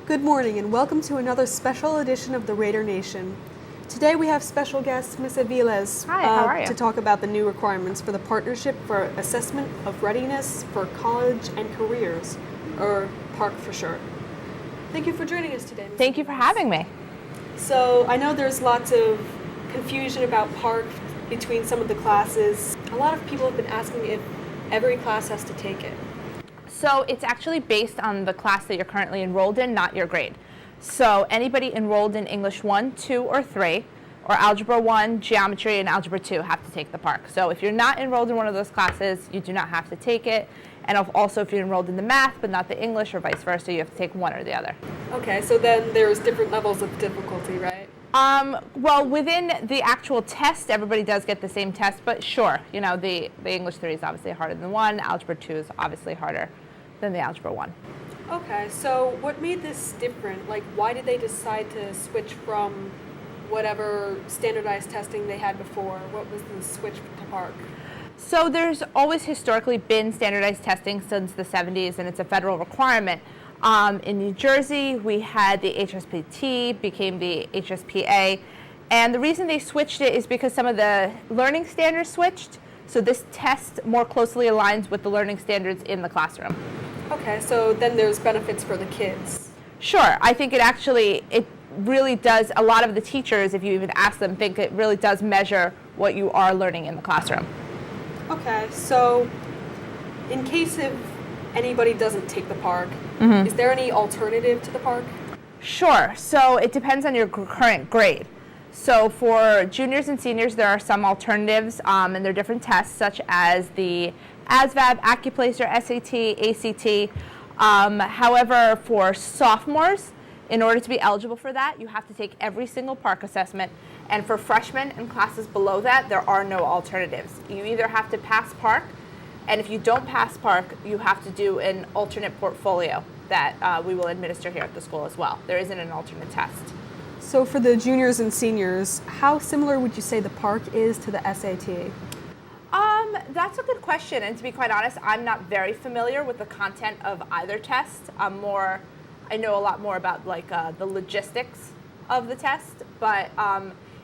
Good morning and welcome to another special edition of the Raider Nation. Today we have special guest Ms. Aviles Hi, how are you? to talk about the new requirements for the Partnership for Assessment of Readiness for College and Careers, or PARCC for short. Thank you for joining us today, Ms. Thank you for Aviles. having me. So I know there's lots of confusion about PARCC between some of the classes. A lot of people have been asking if every class has to take it. So it's actually based on the class that you're currently enrolled in, not your grade. So anybody enrolled in English 1, 2, or 3, or Algebra 1, Geometry, and Algebra 2 have to take the PARCC. So if you're not enrolled in one of those classes, you do not have to take it. And also if you're enrolled in the math but not the English or vice versa, you have to take one or the other. Okay, so then there's different levels of difficulty, right? Well, within the actual test, everybody does get the same test, but sure, you know, the English 3 is obviously harder than 1, Algebra 2 is obviously harder than the Algebra 1. Okay, so what made this different? Like, why did they decide to switch from whatever standardized testing they had before? What was the switch to PARCC? So there's always historically been standardized testing since the 70s, and it's a federal requirement. In New Jersey, we had the HSPT, became the HSPA, and the reason they switched it is because some of the learning standards switched, so this test more closely aligns with the learning standards in the classroom. Okay, so then there's benefits for the kids. Sure, I think it really does, a lot of the teachers, if you even ask them, think it really does measure what you are learning in the classroom. Okay, so in case if anybody doesn't take the PARCC, is there any alternative to the PARCC? Sure, so it depends on your current grade. So for juniors and seniors, there are some alternatives, and there are different tests such as the ASVAB, Accuplacer, SAT, ACT. However, for sophomores, in order to be eligible for that, you have to take every single PARCC assessment. And for freshmen and classes below that, there are no alternatives. You either have to pass PARCC, and if you don't pass PARCC, you have to do an alternate portfolio that we will administer here at the school as well. There isn't an alternate test. So for the juniors and seniors, how similar would you say the PARCC is to the SAT? That's a good question, and to be quite honest, I'm not very familiar with the content of either test. I know a lot more about like the logistics of the test, but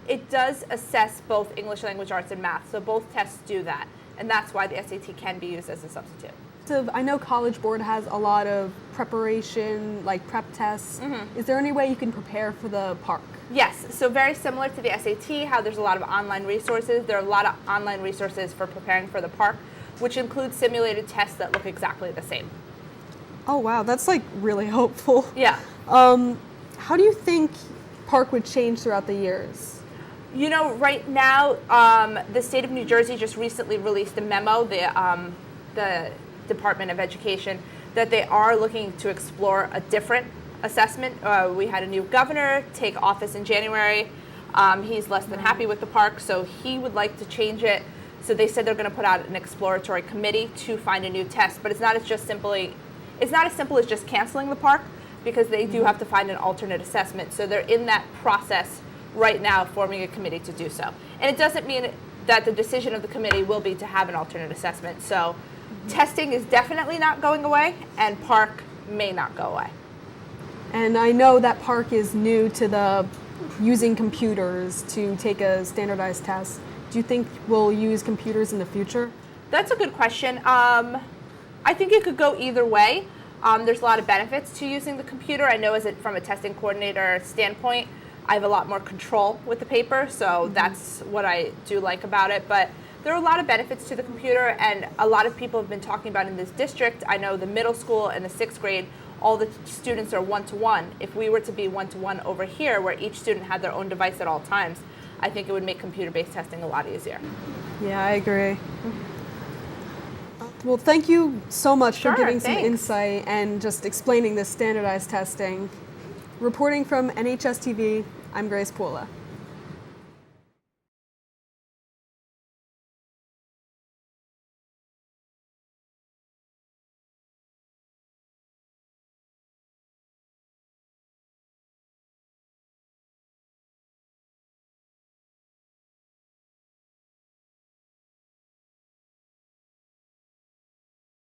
it does assess both English language arts and math, so both tests do that, and that's why the SAT can be used as a substitute. So I know College Board has a lot of preparation, like prep tests. Is there any way you can prepare for the PARCC? Yes, so very similar to the SAT, how there's a lot of online resources. There are a lot of online resources for preparing for the PARCC, which include simulated tests that look exactly the same. Oh wow, that's like really hopeful. Yeah. How do you think PARCC would change throughout the years? You know, right now, the state of New Jersey just recently released a memo, the Department of Education, that they are looking to explore a different assessment. We had a new governor take office in January. He's less than happy with the PARCC, so he would like to change it. So they said they're going to put out an exploratory committee to find a new test, but it's not as simple as just canceling the PARCC, because they do have to find an alternate assessment. So they're in that process right now, forming a committee to do so. And it doesn't mean that the decision of the committee will be to have an alternate assessment. So testing is definitely not going away, and PARCC may not go away. And I know that PARCC is new to the using computers to take a standardized test. Do you think we'll use computers in the future? That's a good question. I think it could go either way. There's a lot of benefits to using the computer. I know from a testing coordinator standpoint, I have a lot more control with the paper, so that's what I do like about it. But there are a lot of benefits to the computer, and a lot of people have been talking about in this district. I know the middle school and the 6th grade, all the students are one-to-one. If we were to be one-to-one over here, where each student had their own device at all times, I think it would make computer-based testing a lot easier. Yeah, I agree. Well, thank you so much for giving some insight and just explaining this standardized testing. Reporting from NHSTV, I'm Grace Pula.